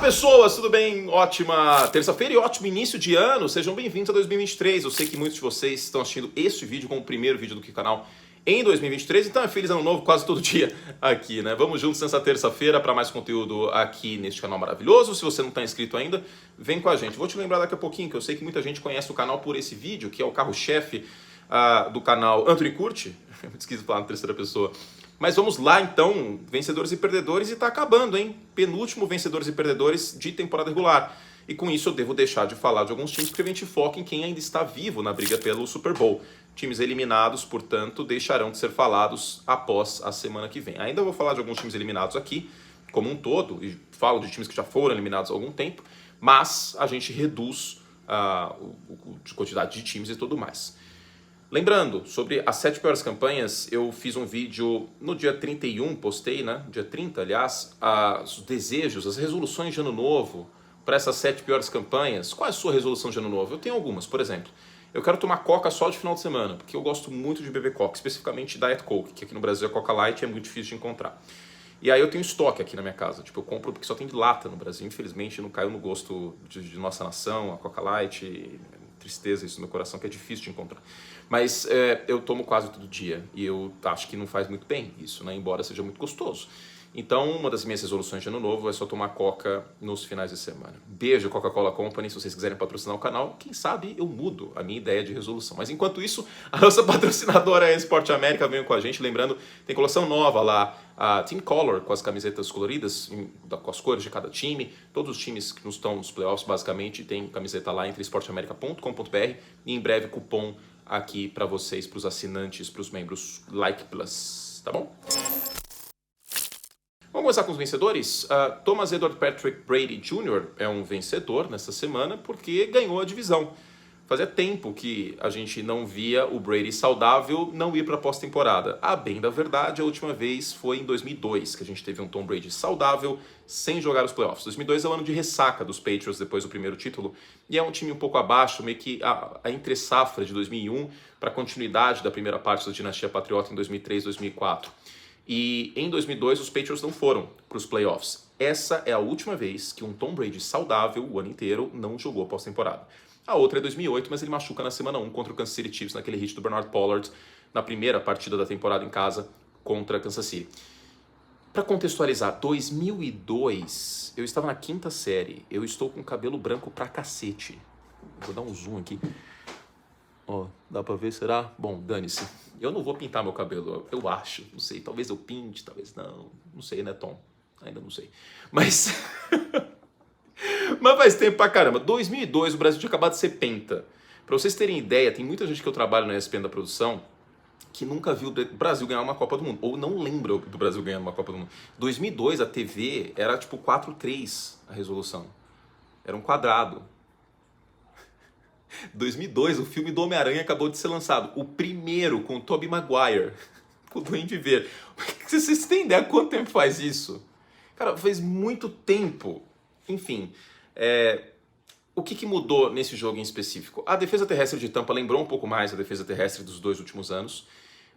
pessoas, tudo bem? Ótima terça-feira e ótimo início de ano. Sejam bem-vindos a 2023. Eu sei que muitos de vocês estão assistindo este vídeo como o primeiro vídeo do canal em 2023, então é feliz ano novo quase todo dia aqui, né? Vamos juntos nessa terça-feira para mais conteúdo aqui neste canal maravilhoso. Se você não está inscrito ainda, vem com a gente. Vou te lembrar daqui a pouquinho que eu sei que muita gente conhece o canal por esse vídeo, que é o carro-chefe do canal Anthony Curti. É muito esquisito falar na terceira pessoa. Mas vamos lá então, vencedores e perdedores, e tá acabando, hein? Penúltimo vencedores e perdedores de temporada regular. E com isso eu devo deixar de falar de alguns times porque a gente foca em quem ainda está vivo na briga pelo Super Bowl. Times eliminados, portanto, deixarão de ser falados após a semana que vem. Ainda vou falar de alguns times eliminados aqui, como um todo, e falo de times que já foram eliminados há algum tempo, mas a gente reduz a quantidade de times e tudo mais. Lembrando, sobre as 7 piores campanhas, eu fiz um vídeo no dia 31, postei, né? Dia 30, aliás, os desejos, as resoluções de ano novo para essas 7 piores campanhas. Qual é a sua resolução de ano novo? Eu tenho algumas, por exemplo. Eu quero tomar Coca só de final de semana, porque eu gosto muito de beber Coca, especificamente Diet Coke, que aqui no Brasil é Coca Light e é muito difícil de encontrar. E aí eu tenho estoque aqui na minha casa, tipo, eu compro porque só tem de lata no Brasil. Infelizmente não caiu no gosto de nossa nação, a Coca Light, tristeza isso no meu coração, que é difícil de encontrar. Mas eu tomo quase todo dia e eu acho que não faz muito bem isso, né? Embora seja muito gostoso. Então, uma das minhas resoluções de ano novo é só tomar Coca nos finais de semana. Beijo, Coca-Cola Company, se vocês quiserem patrocinar o canal, quem sabe eu mudo a minha ideia de resolução. Mas enquanto isso, a nossa patrocinadora é a Esporte América, venham com a gente. Lembrando, tem coleção nova lá, a Team Color, com as camisetas coloridas, com as cores de cada time. Todos os times que estão nos playoffs, basicamente, tem camiseta lá entre esporteamerica.com.br e em breve cupom aqui para vocês, para os assinantes, para os membros Like Plus, tá bom? Vamos começar com os vencedores. Thomas Edward Patrick Brady Jr. é um vencedor nessa semana porque ganhou a divisão. Fazia tempo que a gente não via o Brady saudável não ir para a pós-temporada. A bem da verdade, a última vez foi em 2002 que a gente teve um Tom Brady saudável sem jogar os playoffs. 2002 é o ano de ressaca dos Patriots depois do primeiro título e é um time um pouco abaixo, meio que a entre-safra de 2001 para a continuidade da primeira parte da dinastia Patriota em 2003 e 2004. E em 2002 os Patriots não foram para os playoffs. Essa é a última vez que um Tom Brady saudável o ano inteiro não jogou pós-temporada. A outra é 2008, mas ele machuca na semana 1 contra o Kansas City Chiefs, naquele hit do Bernard Pollard, na primeira partida da temporada em casa contra Kansas City. Para contextualizar, 2002, eu estava na 5ª série, eu estou com cabelo branco pra cacete. Vou dar um zoom aqui. Ó, dá pra ver, será? Bom, dane-se. Eu não vou pintar meu cabelo, eu acho, não sei, talvez eu pinte, talvez não sei, né, Tom? Ainda não sei. Mas... Mas faz tempo pra caramba. 2002, o Brasil tinha acabado de ser penta. Pra vocês terem ideia, tem muita gente que eu trabalho na ESPN da produção que nunca viu o Brasil ganhar uma Copa do Mundo, ou não lembra do Brasil ganhando uma Copa do Mundo. 2002, a TV era tipo 4:3 a resolução. Era um quadrado. 2002, o filme do Homem-Aranha acabou de ser lançado. O primeiro, com o Tobey Maguire. Com o Duende Verde. Vocês têm ideia quanto tempo faz isso? Cara, faz muito tempo. Enfim, o que mudou nesse jogo em específico? A defesa terrestre de Tampa lembrou um pouco mais a defesa terrestre dos 2 últimos anos.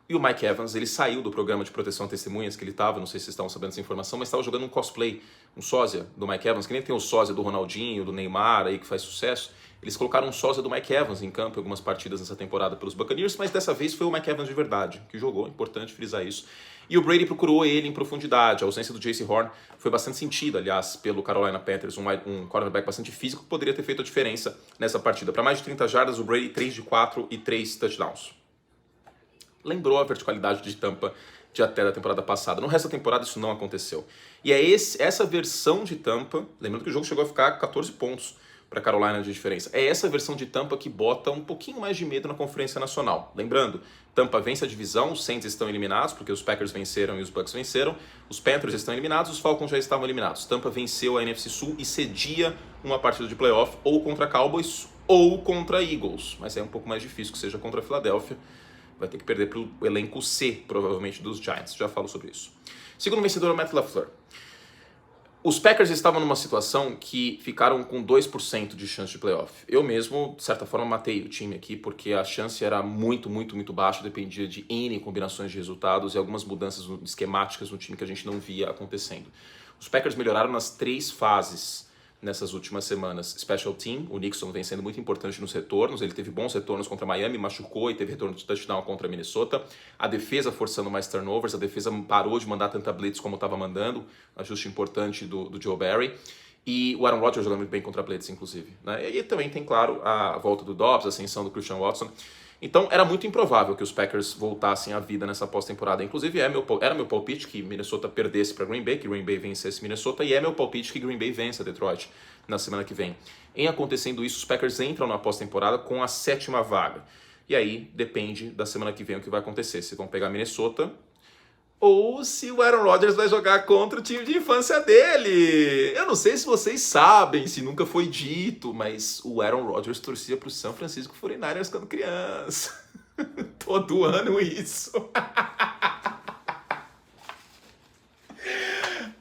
E o Mike Evans, ele saiu do programa de proteção a testemunhas que ele estava, não sei se vocês estavam sabendo essa informação, mas estava jogando um cosplay, um sósia do Mike Evans, que nem tem o sósia do Ronaldinho, do Neymar aí que faz sucesso. Eles colocaram um sósia do Mike Evans em campo em algumas partidas nessa temporada pelos Buccaneers, mas dessa vez foi o Mike Evans de verdade que jogou, importante frisar isso. E o Brady procurou ele em profundidade. A ausência do Jaycee Horn foi bastante sentida, aliás, pelo Carolina Panthers, um quarterback bastante físico que poderia ter feito a diferença nessa partida. Para mais de 30 jardas, o Brady 3 de 4 e 3 touchdowns. Lembrou a verticalidade de Tampa de até da temporada passada. No resto da temporada isso não aconteceu. E é essa versão de Tampa, lembrando que o jogo chegou a ficar 14 pontos para Carolina de diferença. É essa versão de Tampa que bota um pouquinho mais de medo na Conferência Nacional. Lembrando, Tampa vence a divisão, os Saints estão eliminados, porque os Packers venceram e os Bucks venceram, os Panthers estão eliminados, os Falcons já estavam eliminados. Tampa venceu a NFC Sul e cedia uma partida de playoff ou contra Cowboys ou contra Eagles, mas é um pouco mais difícil que seja contra a Filadélfia. Vai ter que perder para o elenco C, provavelmente, dos Giants. Já falo sobre isso. Segundo vencedor, o Matt LaFleur. Os Packers estavam numa situação que ficaram com 2% de chance de playoff. Eu mesmo, de certa forma, matei o time aqui, porque a chance era muito, muito, muito baixa, dependia de N combinações de resultados e algumas mudanças esquemáticas no time que a gente não via acontecendo. Os Packers melhoraram nas 3 fases nessas últimas semanas. Special Team, o Nixon vem sendo muito importante nos retornos, ele teve bons retornos contra Miami, machucou e teve retorno de touchdown contra Minnesota. A defesa forçando mais turnovers, a defesa parou de mandar tanta blitz como estava mandando, ajuste importante do Joe Barry. E o Aaron Rodgers jogando muito bem contra blitz, inclusive. Né? E também tem, claro, a volta do Dobbs, a ascensão do Christian Watson. Então, era muito improvável que os Packers voltassem à vida nessa pós-temporada. Inclusive, era meu palpite que Minnesota perdesse para Green Bay, que Green Bay vencesse Minnesota, e é meu palpite que Green Bay vença Detroit na semana que vem. Em acontecendo isso, os Packers entram na pós-temporada com a 7ª vaga. E aí, depende da semana que vem o que vai acontecer. Se vão pegar Minnesota ou se o Aaron Rodgers vai jogar contra o time de infância dele. Eu não sei se vocês sabem, se nunca foi dito, mas o Aaron Rodgers torcia para o San Francisco 49ers quando criança. Todo ano isso.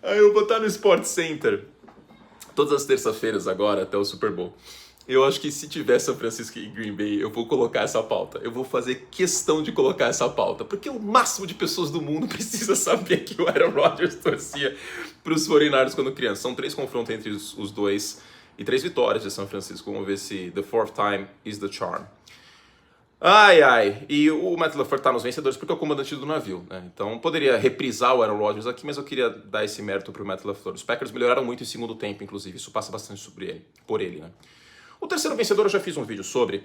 Aí eu vou botar no Sports Center todas as terças-feiras agora até o Super Bowl. Eu acho que se tiver São Francisco e Green Bay, eu vou colocar essa pauta. Eu vou fazer questão de colocar essa pauta, porque o máximo de pessoas do mundo precisa saber que o Aaron Rodgers torcia para os 49ers quando criança. São 3 confrontos entre os dois e 3 vitórias de São Francisco. Vamos ver se the fourth time is the charm. Ai. E o Matt LaFleur tá nos vencedores porque é o comandante do navio, né? Então poderia reprisar o Aaron Rodgers aqui, mas eu queria dar esse mérito pro Matt LaFleur. Os Packers melhoraram muito em segundo tempo, inclusive. Isso passa bastante por ele, né? O terceiro vencedor eu já fiz um vídeo sobre,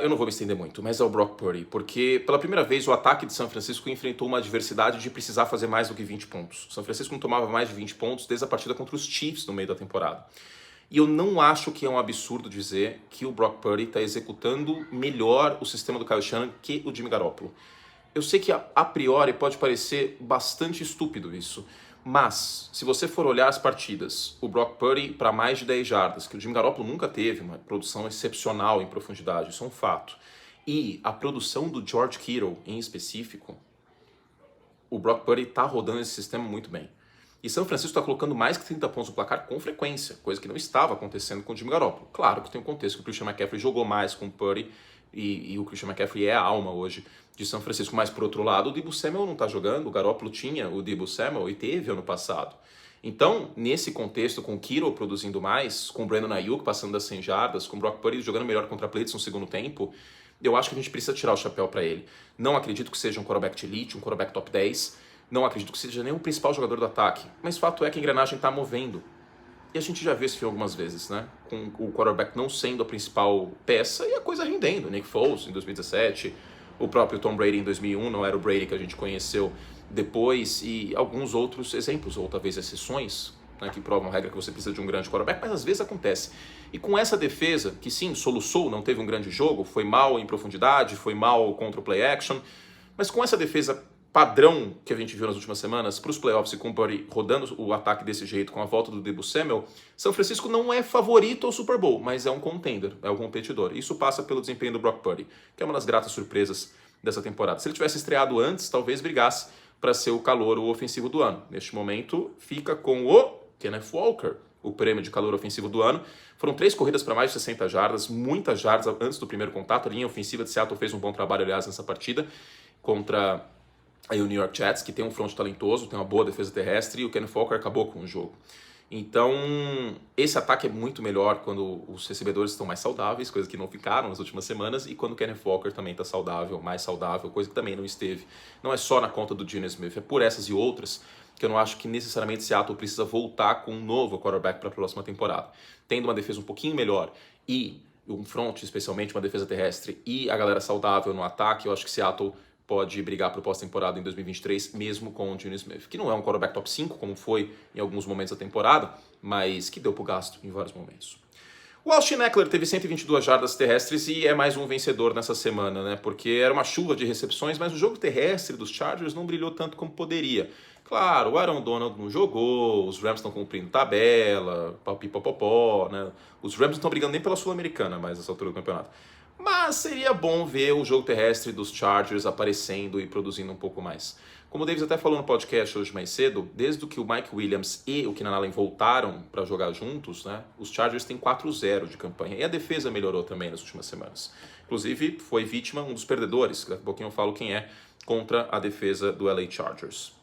eu não vou me estender muito, mas é o Brock Purdy, porque pela primeira vez o ataque de São Francisco enfrentou uma adversidade de precisar fazer mais do que 20 pontos. São Francisco não tomava mais de 20 pontos desde a partida contra os Chiefs no meio da temporada. E eu não acho que é um absurdo dizer que o Brock Purdy está executando melhor o sistema do Kyle Shanahan que o Jimmy Garoppolo. Eu sei que a priori pode parecer bastante estúpido isso, mas, se você for olhar as partidas, o Brock Purdy para mais de 10 jardas, que o Jimmy Garoppolo nunca teve uma produção excepcional em profundidade, isso é um fato. E a produção do George Kittle, em específico, o Brock Purdy está rodando esse sistema muito bem. E São Francisco está colocando mais que 30 pontos no placar com frequência, coisa que não estava acontecendo com o Jimmy Garoppolo. Claro que tem um contexto que o Christian McCaffrey jogou mais com o Purdy, e o Christian McCaffrey é a alma hoje de São Francisco. Mas, por outro lado, o Deebo Samuel não está jogando. O Garoppolo tinha o Deebo Samuel e teve ano passado. Então, nesse contexto, com o Kittle produzindo mais, com o Brandon Ayuk passando das 100 jardas, com o Brock Purdy jogando melhor contra blitz no segundo tempo, eu acho que a gente precisa tirar o chapéu para ele. Não acredito que seja um quarterback de elite, um quarterback top 10. Não acredito que seja nem o principal jogador do ataque. Mas fato é que a engrenagem está movendo. E a gente já viu esse filme algumas vezes, né? Com o quarterback não sendo a principal peça e a coisa rendendo. Nick Foles em 2017, o próprio Tom Brady em 2001, não era o Brady que a gente conheceu depois, e alguns outros exemplos, ou talvez exceções, né, que provam a regra que você precisa de um grande quarterback, mas às vezes acontece. E com essa defesa, que sim, soluçou, não teve um grande jogo, foi mal em profundidade, foi mal contra o play action, mas com essa defesa padrão que a gente viu nas últimas semanas para os playoffs e com o Purdy rodando o ataque desse jeito com a volta do Deebo Samuel, São Francisco não é favorito ao Super Bowl, mas é um contender, é um competidor. Isso passa pelo desempenho do Brock Purdy, que é uma das gratas surpresas dessa temporada. Se ele tivesse estreado antes, talvez brigasse para ser o calouro ofensivo do ano. Neste momento, fica com o Kenneth Walker, o prêmio de calouro ofensivo do ano. Foram 3 corridas para mais de 60 jardas, muitas jardas antes do primeiro contato. A linha ofensiva de Seattle fez um bom trabalho, aliás, nessa partida contra aí o New York Jets, que tem um front talentoso, tem uma boa defesa terrestre, e o Kenneth Walker acabou com o jogo. Então, esse ataque é muito melhor quando os recebedores estão mais saudáveis, coisa que não ficaram nas últimas semanas, e quando o Kenneth Walker também está saudável, mais saudável, coisa que também não esteve. Não é só na conta do Geno Smith, é por essas e outras que eu não acho que necessariamente Seattle precisa voltar com um novo quarterback para a próxima temporada. Tendo uma defesa um pouquinho melhor e um front, especialmente uma defesa terrestre, e a galera saudável no ataque, eu acho que Seattle pode brigar para o pós-temporada em 2023, mesmo com o Geno Smith, que não é um quarterback top 5, como foi em alguns momentos da temporada, mas que deu para o gasto em vários momentos. O Austin Ekeler teve 122 jardas terrestres e é mais um vencedor nessa semana, né? Porque era uma chuva de recepções, mas o jogo terrestre dos Chargers não brilhou tanto como poderia. Claro, o Aaron Donald não jogou, os Rams estão cumprindo tabela, papipopopó, né? Os Rams não estão brigando nem pela Sul-Americana mais nessa altura do campeonato. Mas seria bom ver o jogo terrestre dos Chargers aparecendo e produzindo um pouco mais. Como o Davis até falou no podcast hoje mais cedo, desde que o Mike Williams e o Keenan Allen voltaram para jogar juntos, né, os Chargers têm 4-0 de campanha. E a defesa melhorou também nas últimas semanas. Inclusive, foi vítima, um dos perdedores, que daqui a pouquinho eu falo quem é, contra a defesa do LA Chargers.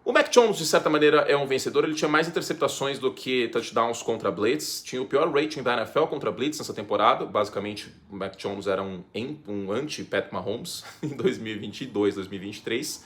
O Mac Jones, de certa maneira, é um vencedor. Ele tinha mais interceptações do que touchdowns contra blitz. Tinha o pior rating da NFL contra blitz nessa temporada. Basicamente, o Mac Jones era um anti-Pat Mahomes em 2022, 2023.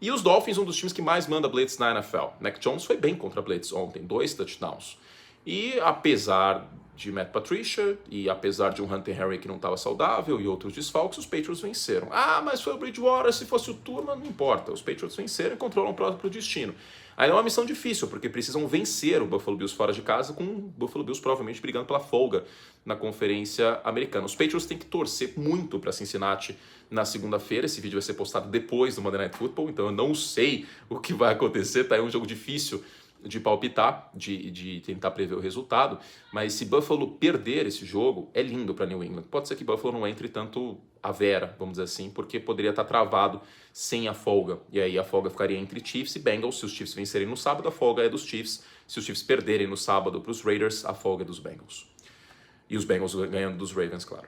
E os Dolphins, um dos times que mais manda blitz na NFL. Mac Jones foi bem contra blitz ontem, 2 touchdowns. E apesar de Matt Patricia e apesar de um Hunter Henry que não estava saudável e outros desfalques, os Patriots venceram. Ah, mas foi o Bridgewater, se fosse o Turman, não importa. Os Patriots venceram e controlam o próprio destino. Aí é uma missão difícil, porque precisam vencer o Buffalo Bills fora de casa, com o Buffalo Bills provavelmente brigando pela folga na Conferência Americana. Os Patriots têm que torcer muito para Cincinnati na segunda-feira. Esse vídeo vai ser postado depois do Monday Night Football, então eu não sei o que vai acontecer. Tá aí um jogo difícil de palpitar, de tentar prever o resultado, mas se Buffalo perder esse jogo, é lindo para New England. Pode ser que Buffalo não entre tanto à vera, vamos dizer assim, porque poderia estar travado sem a folga. E aí a folga ficaria entre Chiefs e Bengals. Se os Chiefs vencerem no sábado, a folga é dos Chiefs. Se os Chiefs perderem no sábado para os Raiders, a folga é dos Bengals. E os Bengals ganhando dos Ravens, claro.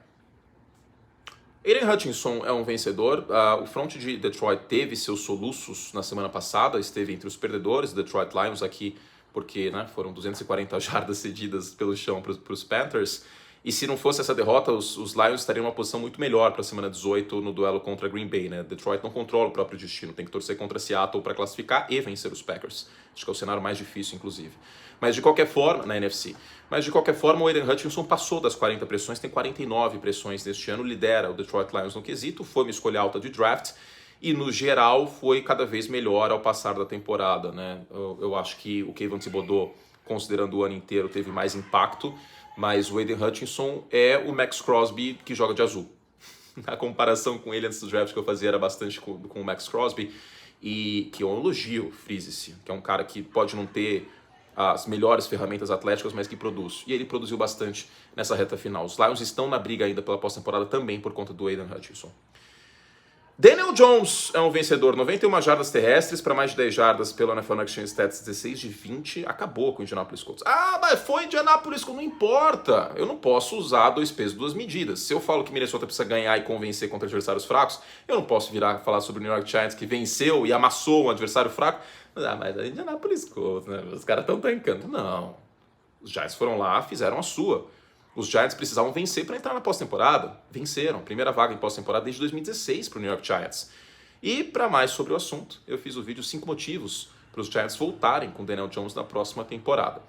Aiden Hutchinson é um vencedor. O front de Detroit teve seus soluços na semana passada, esteve entre os perdedores, Detroit Lions aqui, porque foram 240 jardas cedidas pelo chão para os Panthers. E se não fosse essa derrota, os Lions estariam em uma posição muito melhor para a semana 18 no duelo contra Green Bay. Detroit não controla o próprio destino, tem que torcer contra Seattle para classificar e vencer os Packers. Acho que é o cenário mais difícil, inclusive. Mas de qualquer forma, na NFC, o Aiden Hutchinson passou das 40 pressões, tem 49 pressões neste ano, lidera o Detroit Lions no quesito, foi uma escolha alta de draft e no geral foi cada vez melhor ao passar da temporada. Eu acho que o Kayvon Thibodeau, considerando o ano inteiro, teve mais impacto, mas o Aiden Hutchinson é o Max Crosby que joga de azul. A comparação com ele antes do draft que eu fazia era bastante com o Max Crosby, e que é um elogio, frise-se, que é um cara que pode não ter as melhores ferramentas atléticas, mas que produz. E ele produziu bastante nessa reta final. Os Lions estão na briga ainda pela pós-temporada também por conta do Aiden Hutchinson. Daniel Jones é um vencedor, 91 jardas terrestres para mais de 10 jardas pelo NFL Next Gen Stats, 16 de 20, acabou com o Indianapolis Colts. Ah, mas foi Indianapolis Colts, não importa. Eu não posso usar 2 pesos, 2 medidas. Se eu falo que Minnesota precisa ganhar e convencer contra adversários fracos, eu não posso virar falar sobre o New York Giants que venceu e amassou um adversário fraco. Ah, mas é Indianapolis Colts, os caras estão tancando. Não, os Giants foram lá, fizeram a sua. Os Giants precisavam vencer para entrar na pós-temporada. Venceram. Primeira vaga em pós-temporada desde 2016 para o New York Giants. E para mais sobre o assunto, eu fiz o vídeo 5 motivos para os Giants voltarem com o Daniel Jones na próxima temporada.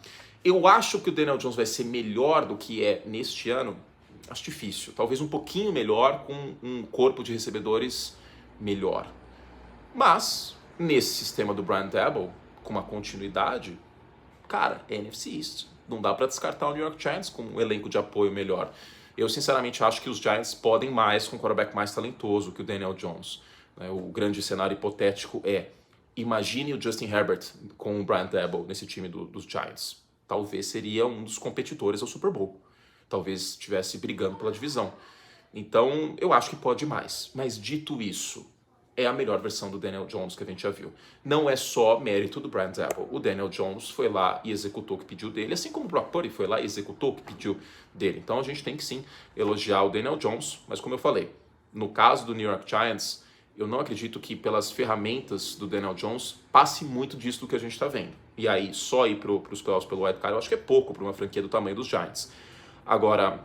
Eu acho que o Daniel Jones vai ser melhor do que é neste ano. Acho difícil. Talvez um pouquinho melhor com um corpo de recebedores melhor. Mas, nesse sistema do Brian Daboll, com uma continuidade, cara, é NFC East. Não dá para descartar o New York Giants com um elenco de apoio melhor. Eu, sinceramente, acho que os Giants podem mais com um quarterback mais talentoso que o Daniel Jones. O grande cenário hipotético é, imagine o Justin Herbert com o Brian Daboll nesse time dos Giants. Talvez seria um dos competidores ao Super Bowl. Talvez estivesse brigando pela divisão. Então, eu acho que pode mais. Mas, dito isso, é a melhor versão do Daniel Jones que a gente já viu. Não é só mérito do Brian Daboll. O Daniel Jones foi lá e executou o que pediu dele, assim como o Brock Purdy foi lá e executou o que pediu dele. Então a gente tem que sim elogiar o Daniel Jones, mas como eu falei, no caso do New York Giants, eu não acredito que pelas ferramentas do Daniel Jones passe muito disso do que a gente está vendo. E aí, só ir para os playoffs pelo Wild Card, eu acho que é pouco para uma franquia do tamanho dos Giants. Agora,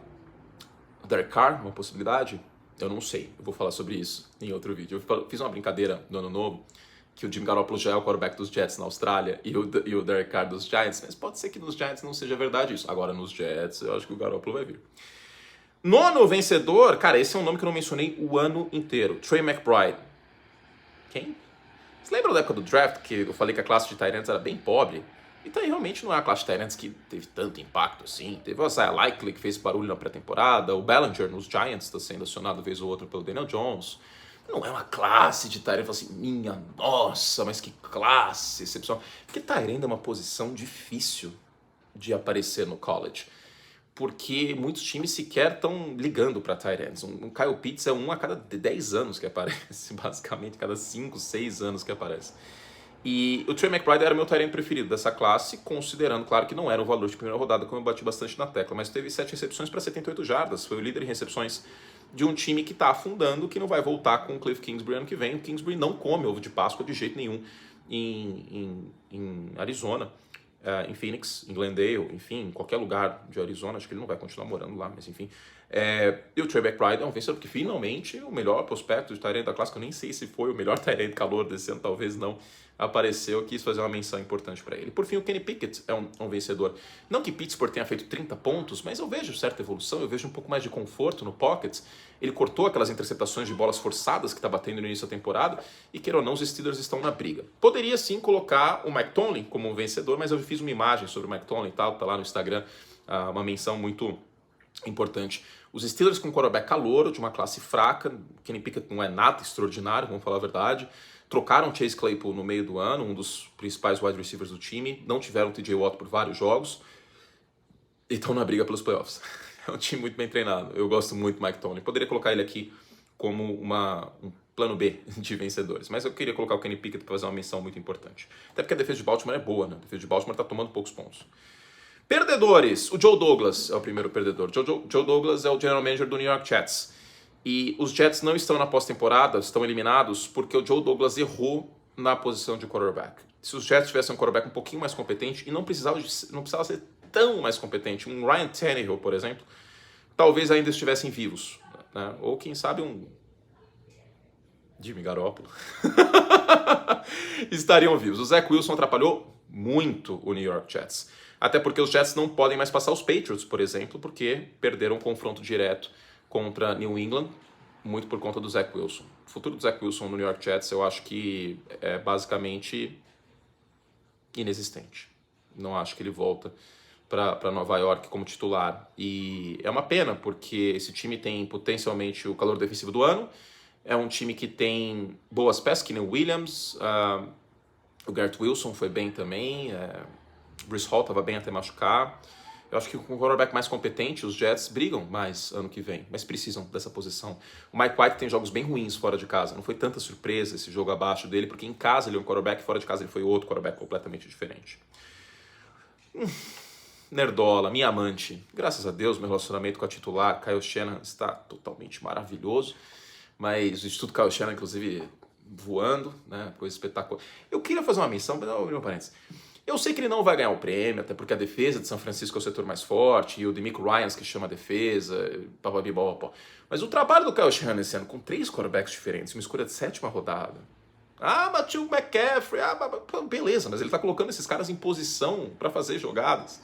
o Derek Carr, uma possibilidade? Eu não sei, eu vou falar sobre isso em outro vídeo. Eu fiz uma brincadeira no Ano Novo, que o Jimmy Garoppolo já é o quarterback dos Jets na Austrália e o Derek Carr dos Giants, mas pode ser que nos Giants não seja verdade isso. Agora nos Jets eu acho que o Garoppolo vai vir. Nono vencedor, cara, esse é um nome que eu não mencionei o ano inteiro, Trey McBride. Quem? Você lembra da época do draft que eu falei que a classe de tight ends era bem pobre? Então realmente não é a classe de tight ends que teve tanto impacto assim. Teve o Isaiah Likely que fez barulho na pré-temporada, o Bellinger nos Giants está sendo acionado vez ou outra pelo Daniel Jones. Não é uma classe de tight end, assim, minha nossa, mas que classe excepcional. Porque tight end é uma posição difícil de aparecer no college. Porque muitos times sequer estão ligando para tight ends. Um Kyle Pitts é um a cada 10 anos que aparece, basicamente, cada 5, 6 anos que aparece. E o Trey McBride era meu tight end preferido dessa classe, considerando, claro, que não era um valor de primeira rodada, como eu bati bastante na tecla, mas teve 7 recepções para 78 jardas, foi o líder em recepções de um time que está afundando, que não vai voltar com o Cliff Kingsbury ano que vem. O Kingsbury não come ovo de Páscoa de jeito nenhum em Arizona, em Phoenix, em Glendale, enfim, em qualquer lugar de Arizona. Acho que ele não vai continuar morando lá, mas enfim. E o Trey McBride é um vencedor, porque finalmente o melhor prospecto de tight end da classe, que eu nem sei se foi o melhor tight end calor desse ano, talvez não, apareceu. Eu quis fazer uma menção importante para ele. Por fim, o Kenny Pickett é um vencedor. Não que Pittsburgh tenha feito 30 pontos, mas eu vejo certa evolução, eu vejo um pouco mais de conforto no pocket. Ele cortou aquelas interceptações de bolas forçadas que está batendo no início da temporada, e queira ou não, os Steelers estão na briga. Poderia sim colocar o Mike Tomlin como um vencedor, mas eu fiz uma imagem sobre o Mike Tomlin e tal, tá lá no Instagram, uma menção muito importante. Os Steelers com quarterback calouro, de uma classe fraca, Kenny Pickett não é nada extraordinário, vamos falar a verdade. Trocaram Chase Claypool no meio do ano, um dos principais wide receivers do time. Não tiveram TJ Watt por vários jogos. E estão na briga pelos playoffs. É um time muito bem treinado. Eu gosto muito do Mike Tomlin. Poderia colocar ele aqui como um plano B de vencedores. Mas eu queria colocar o Kenny Pickett para fazer uma menção muito importante. Até porque a defesa de Baltimore é boa, né? A defesa de Baltimore está tomando poucos pontos. Perdedores. O Joe Douglas é o primeiro perdedor. Joe Douglas é o general manager do New York Jets. E os Jets não estão na pós-temporada, estão eliminados porque o Joe Douglas errou na posição de quarterback. Se os Jets tivessem um quarterback um pouquinho mais competente, e não precisava ser tão mais competente, um Ryan Tannehill, por exemplo, talvez ainda estivessem vivos. Né? Ou quem sabe um Jimmy Garoppolo. Estariam vivos. O Zach Wilson atrapalhou muito o New York Jets. Até porque os Jets não podem mais passar os Patriots, por exemplo, porque perderam um confronto direto contra New England, muito por conta do Zach Wilson. O futuro do Zach Wilson no New York Jets eu acho que é basicamente inexistente. Não acho que ele volta para Nova York como titular. E é uma pena, porque esse time tem potencialmente o calor defensivo do ano, é um time que tem boas peças, que nem o Williams, o Garrett Wilson foi bem também, Breece Hall estava bem até machucar. Eu acho que com um quarterback mais competente, os Jets brigam mais ano que vem, mas precisam dessa posição. O Mike White tem jogos bem ruins fora de casa, não foi tanta surpresa esse jogo abaixo dele, porque em casa ele é um quarterback, fora de casa ele foi outro quarterback completamente diferente. Nerdola, minha amante. Graças a Deus, meu relacionamento com a titular, Kyle Shanahan, está totalmente maravilhoso, mas o Instituto Kyle Shanahan, inclusive, voando, né, coisa espetacular. Eu queria fazer uma menção, mas não abrir um parênteses. Eu sei que ele não vai ganhar o prêmio, até porque a defesa de São Francisco é o setor mais forte, e o DeMeco Ryans que chama a defesa, papapá. Mas o trabalho do Kyle Shanahan esse ano, com 3 quarterbacks diferentes, uma escolha de 7ª rodada. Mas tinha o McCaffrey, beleza, mas ele tá colocando esses caras em posição para fazer jogadas.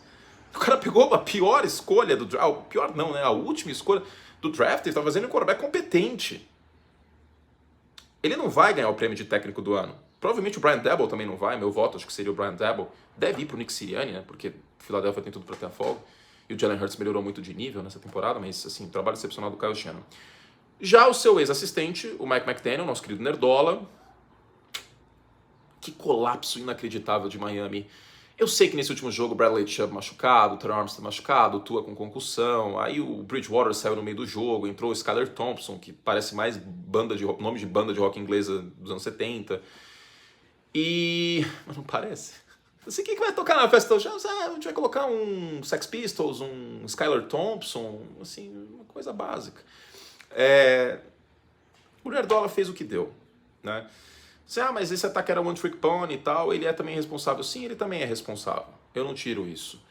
O cara pegou a pior escolha do draft, pior não, né, a última escolha do draft, ele tá fazendo um quarterback competente. Ele não vai ganhar o prêmio de técnico do ano. Provavelmente o Brian Daboll também não vai, meu voto acho que seria o Brian Daboll. Deve ir pro Nick Sirianni, né, porque o Philadelphia tem tudo para ter a folga. E o Jalen Hurts melhorou muito de nível nessa temporada, mas assim, trabalho excepcional do Kyle Shanahan. Já o seu ex-assistente, o Mike McDaniel, nosso querido Nerdola. Que colapso inacreditável de Miami. Eu sei que nesse último jogo o Bradley Chubb machucado, o Terrell Armstead machucado, o Tua com concussão, aí o Bridgewater saiu no meio do jogo, entrou o Skylar Thompson, que parece mais nome de banda de rock inglesa dos anos 70. Mas não parece. Assim, quem que vai tocar na festa? A gente vai colocar um Sex Pistols, um Skylar Thompson, assim, uma coisa básica. O Nerdola fez o que deu, né? Mas esse ataque era one trick pony e tal, ele é também responsável. Sim, ele também é responsável. Eu não tiro isso.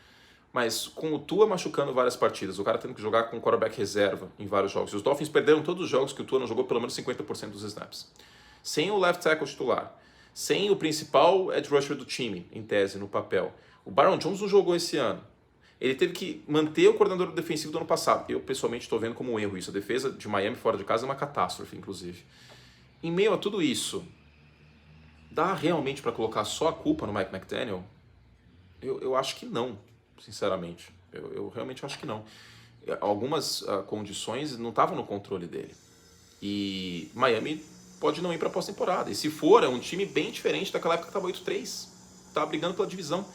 Mas com o Tua machucando várias partidas, o cara tendo que jogar com quarterback reserva em vários jogos. E os Dolphins perderam todos os jogos que o Tua não jogou pelo menos 50% dos snaps. Sem o left tackle titular. Sem o principal edge rusher do time, em tese, no papel. O Byron Jones não jogou esse ano. Ele teve que manter o coordenador defensivo do ano passado. Eu, pessoalmente, estou vendo como um erro isso. A defesa de Miami fora de casa é uma catástrofe, inclusive. Em meio a tudo isso, dá realmente para colocar só a culpa no Mike McDaniel? Eu acho que não, sinceramente. Eu realmente acho que não. Algumas condições não estavam no controle dele. E Miami pode não ir para a pós-temporada. E se for, é um time bem diferente daquela época que estava 8-3. Estava brigando pela divisão.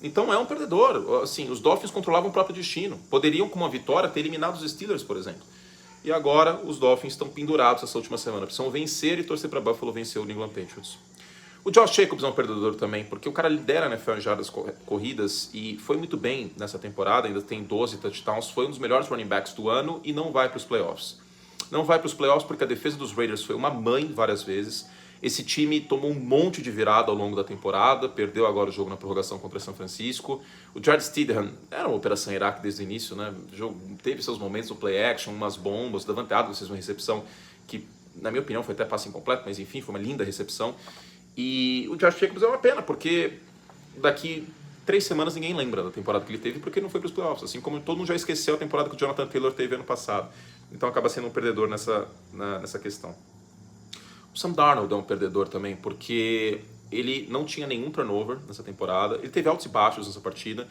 Então é um perdedor. Assim, os Dolphins controlavam o próprio destino. Poderiam, com uma vitória, ter eliminado os Steelers, por exemplo. E agora os Dolphins estão pendurados essa última semana. Precisam vencer e torcer para Buffalo vencer o New England Patriots. O Josh Jacobs é um perdedor também, porque o cara lidera na NFL em jardas corridas e foi muito bem nessa temporada, ainda tem 12 touchdowns, foi um dos melhores running backs do ano e não vai para os playoffs. Não vai para os playoffs porque a defesa dos Raiders foi uma mãe várias vezes. Esse time tomou um monte de virada ao longo da temporada, perdeu agora o jogo na prorrogação contra São Francisco. O Jared Stidham era uma operação Iraque desde o início, né? O jogo teve seus momentos no play action, umas bombas, o Davante Adams fez uma recepção que, na minha opinião, foi até passe incompleto, mas enfim, foi uma linda recepção. E o Josh Jacobs é uma pena, porque daqui 3 semanas ninguém lembra da temporada que ele teve, porque ele não foi para os playoffs, assim como todo mundo já esqueceu a temporada que o Jonathan Taylor teve ano passado. Então acaba sendo um perdedor nessa questão. O Sam Darnold é um perdedor também, porque ele não tinha nenhum turnover nessa temporada, ele teve altos e baixos nessa partida,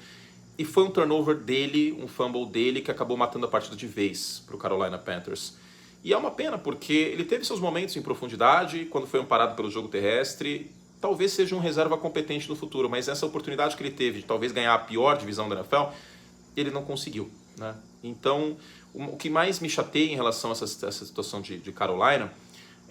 e foi um turnover dele, um fumble dele, que acabou matando a partida de vez para o Carolina Panthers. E é uma pena, porque ele teve seus momentos em profundidade, quando foi amparado pelo jogo terrestre, talvez seja um reserva competente no futuro, mas essa oportunidade que ele teve de talvez ganhar a pior divisão da NFL, ele não conseguiu, né? Então, o que mais me chateia em relação a essa situação de Carolina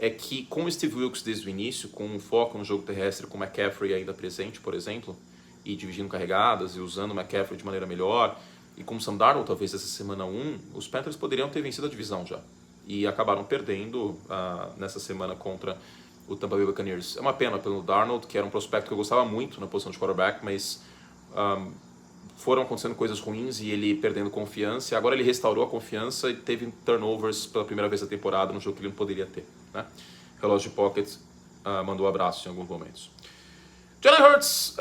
é que com o Steve Wilkes desde o início, com um foco no jogo terrestre, com o McCaffrey ainda presente, por exemplo, e dividindo carregadas e usando o McCaffrey de maneira melhor, e com o Sam Darnold talvez essa semana 1, os Panthers poderiam ter vencido a divisão já. E acabaram perdendo nessa semana contra o Tampa Bay Buccaneers. É uma pena pelo Darnold, que era um prospecto que eu gostava muito na posição de quarterback, mas foram acontecendo coisas ruins e ele perdendo confiança. E agora ele restaurou a confiança e teve turnovers pela primeira vez da temporada, num jogo que ele não poderia ter, né? Relógio de pocket mandou abraço em alguns momentos. Jalen Hurts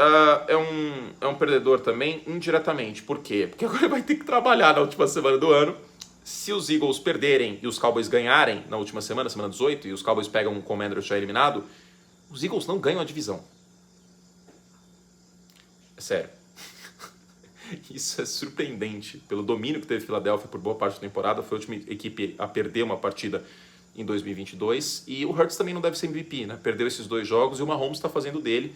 é um perdedor também, indiretamente. Por quê? Porque agora ele vai ter que trabalhar na última semana do ano. Se os Eagles perderem e os Cowboys ganharem na última semana, semana 18, e os Cowboys pegam um Commanders já eliminado, os Eagles não ganham a divisão. É sério. Isso é surpreendente. Pelo domínio que teve Philadelphia por boa parte da temporada, foi a última equipe a perder uma partida em 2022. E o Hurts também não deve ser MVP, né? Perdeu esses 2 jogos e o Mahomes está fazendo dele.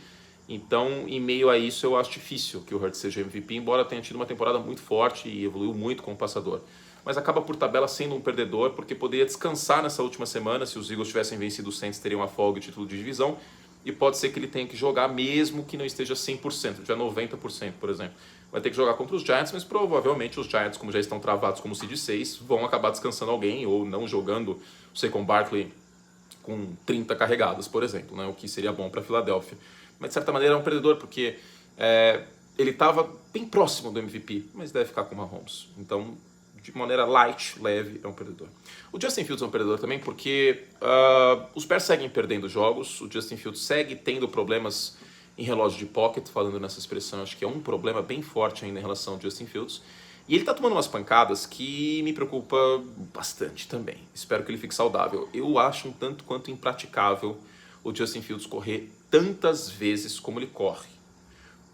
Então, em meio a isso, eu acho difícil que o Hurts seja MVP, embora tenha tido uma temporada muito forte e evoluiu muito como passador. Mas acaba por tabela sendo um perdedor, porque poderia descansar nessa última semana. Se os Eagles tivessem vencido os Saints, teriam a folga e título de divisão. E pode ser que ele tenha que jogar mesmo que não esteja 100%, já 90%, por exemplo. Vai ter que jogar contra os Giants, mas provavelmente os Giants, como já estão travados como seed 6, vão acabar descansando alguém ou não jogando o Saquon Barkley com 30 carregadas, por exemplo, né? O que seria bom para a Filadélfia. Mas de certa maneira é um perdedor, porque ele estava bem próximo do MVP, mas deve ficar com o Mahomes. Então, de maneira light, leve, é um perdedor. O Justin Fields é um perdedor também porque os Bears seguem perdendo jogos, o Justin Fields segue tendo problemas em relógio de pocket, falando nessa expressão, acho que é um problema bem forte ainda em relação ao Justin Fields. E ele tá tomando umas pancadas que me preocupa bastante também. Espero que ele fique saudável. Eu acho um tanto quanto impraticável o Justin Fields correr tantas vezes como ele corre,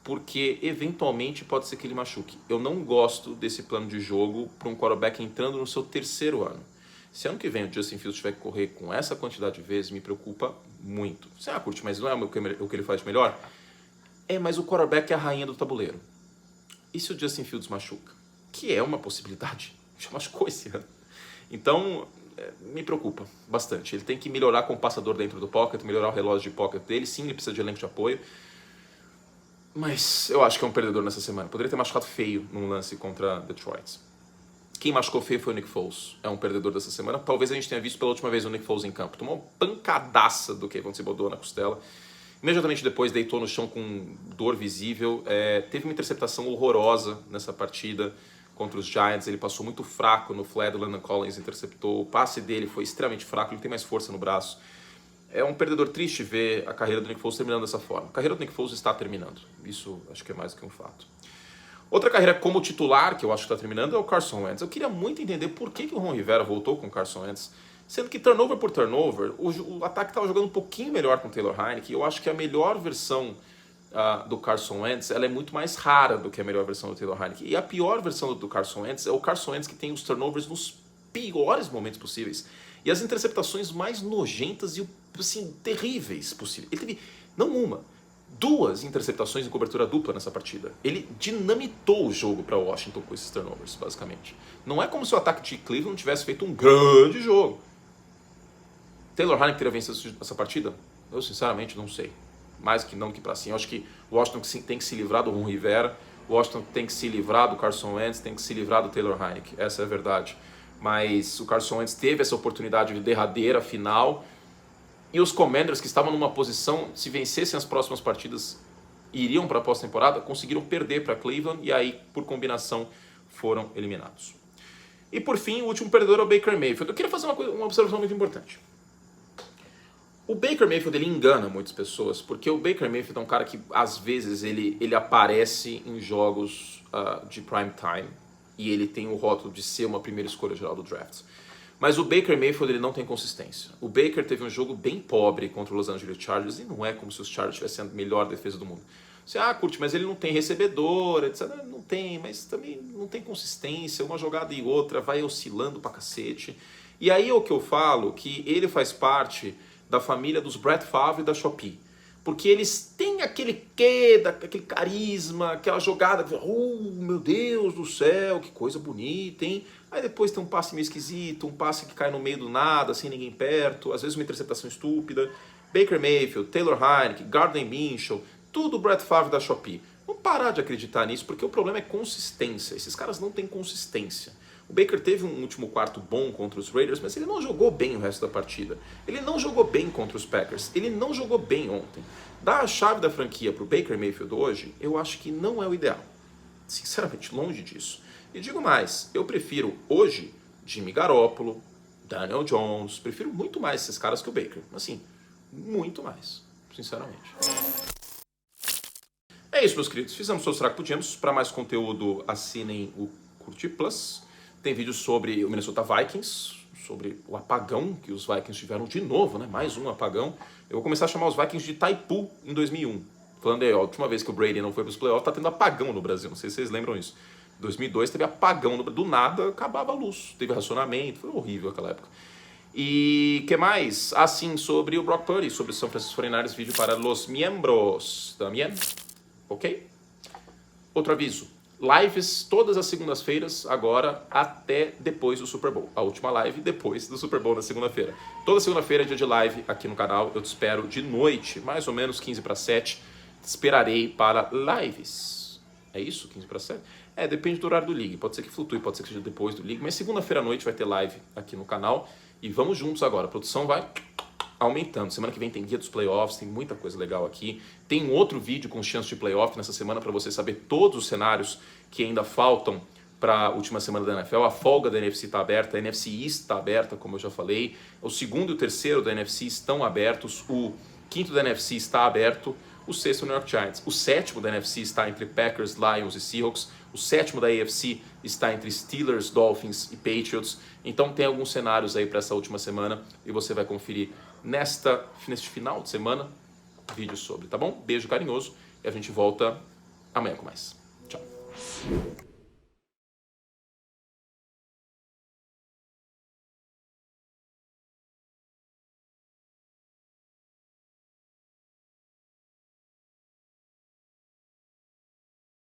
porque eventualmente pode ser que ele machuque. Eu não gosto desse plano de jogo para um quarterback entrando no seu 3º ano. Se ano que vem o Justin Fields tiver que correr com essa quantidade de vezes, me preocupa muito. Você curte, mas não é o que ele faz de melhor? Mas o quarterback é a rainha do tabuleiro. E se o Justin Fields machuca? Que é uma possibilidade. Já machucou esse ano. Então, me preocupa bastante. Ele tem que melhorar como passador dentro do pocket, melhorar o relógio de pocket dele. Sim, ele precisa de elenco de apoio. Mas eu acho que é um perdedor nessa semana. Poderia ter machucado feio num lance contra Detroit. Quem machucou feio foi o Nick Foles. É um perdedor dessa semana. Talvez a gente tenha visto pela última vez o Nick Foles em campo. Tomou uma pancadaça do Kevin Thibodeau na costela. Imediatamente depois deitou no chão com dor visível. Teve uma interceptação horrorosa nessa partida contra os Giants. Ele passou muito fraco no flare do Landon Collins, interceptou. O passe dele foi extremamente fraco, ele tem mais força no braço. É um perdedor triste ver a carreira do Nick Foles terminando dessa forma. A carreira do Nick Foles está terminando. Isso acho que é mais do que um fato. Outra carreira como titular, que eu acho que está terminando, é o Carson Wentz. Eu queria muito entender por que o Ron Rivera voltou com o Carson Wentz, sendo que turnover por turnover, o ataque estava jogando um pouquinho melhor com o Taylor Heinicke, e eu acho que a melhor versão do Carson Wentz, ela é muito mais rara do que a melhor versão do Taylor Heinicke. E a pior versão do Carson Wentz é o Carson Wentz que tem os turnovers nos piores momentos possíveis. E as interceptações mais nojentas e, assim, terríveis possíveis. Ele teve, não uma, 2 interceptações em cobertura dupla nessa partida. Ele dinamitou o jogo para Washington com esses turnovers, basicamente. Não é como se o ataque de Cleveland tivesse feito um grande jogo. Taylor Heinicke teria vencido essa partida? Eu, sinceramente, não sei. Mais que não que para sim. Eu acho que o Washington tem que se livrar do Ron Rivera, o Washington tem que se livrar do Carson Wentz, tem que se livrar do Taylor Heinicke. Essa é a verdade. Mas o Carson Wentz teve essa oportunidade de derradeira final E os Commanders, que estavam numa posição, se vencessem as próximas partidas, iriam para a pós-temporada, conseguiram perder para Cleveland e aí, por combinação, foram eliminados. E por fim, o último perdedor é o Baker Mayfield. Eu queria fazer uma observação muito importante. O Baker Mayfield, ele engana muitas pessoas, porque o Baker Mayfield é um cara que, às vezes, ele aparece em jogos de prime time e ele tem o rótulo de ser uma primeira escolha geral do draft. Mas o Baker Mayfield, ele não tem consistência. O Baker teve um jogo bem pobre contra o Los Angeles Chargers e não é como se os Chargers tivessem a melhor defesa do mundo. Você, curte, mas ele não tem recebedor, etc. Não tem, mas também não tem consistência. Uma jogada e outra vai oscilando pra cacete. E aí é o que eu falo, que ele faz parte da família dos Brett Favre e da Shopee. Porque eles têm aquele quê, aquele carisma, aquela jogada, meu Deus do céu, que coisa bonita, hein? Aí depois tem um passe meio esquisito, um passe que cai no meio do nada, sem ninguém perto, às vezes uma interceptação estúpida. Baker Mayfield, Taylor Heinicke, Gardner Minshew, tudo Brett Favre da Shopee. Vamos parar de acreditar nisso, porque o problema é consistência. Esses caras não têm consistência. O Baker teve um último quarto bom contra os Raiders, mas ele não jogou bem o resto da partida. Ele não jogou bem contra os Packers. Ele não jogou bem ontem. Dar a chave da franquia para o Baker Mayfield hoje, eu acho que não é o ideal. Sinceramente, longe disso. E digo mais, eu prefiro hoje Jimmy Garoppolo, Daniel Jones, prefiro muito mais esses caras que o Baker. Assim, muito mais, sinceramente. É isso, meus queridos. Fizemos o que podíamos. Para mais conteúdo, assinem o Curtir Plus. Tem vídeos sobre o Minnesota Vikings, sobre o apagão que os Vikings tiveram de novo, né? Mais um apagão. Eu vou começar a chamar os Vikings de Taipu em 2001. Falando aí, a última vez que o Brady não foi para os playoffs, tá tendo apagão no Brasil. Não sei se vocês lembram isso. Em 2002 teve apagão, do nada acabava a luz. Teve racionamento, foi horrível aquela época. E que mais? Assim, sobre o Brock Purdy, sobre o São Francisco 49ers, vídeo para los miembros também. Ok? Outro aviso. Lives todas as segundas-feiras, agora até depois do Super Bowl. A última live depois do Super Bowl na segunda-feira. Toda segunda-feira é dia de live aqui no canal. Eu te espero de noite, mais ou menos 15 para 7. Te esperarei para lives. É isso? 15 para 7? Depende do horário do League. Pode ser que flutue, pode ser que seja depois do League. Mas segunda-feira à noite vai ter live aqui no canal. E vamos juntos agora. A produção vai aumentando. Semana que vem tem guia dos playoffs, tem muita coisa legal aqui. Tem um outro vídeo com chance de playoff nessa semana para você saber todos os cenários que ainda faltam para a última semana da NFL. A folga da NFC está aberta, a NFC East está aberta, como eu já falei. O segundo e o terceiro da NFC estão abertos, o quinto da NFC está aberto, o sexto New York Giants. O sétimo da NFC está entre Packers, Lions e Seahawks. O sétimo da AFC está entre Steelers, Dolphins e Patriots. Então tem alguns cenários aí para essa última semana e você vai conferir neste final de semana vídeo sobre, tá bom? Beijo carinhoso e a gente volta amanhã com mais. Tchau.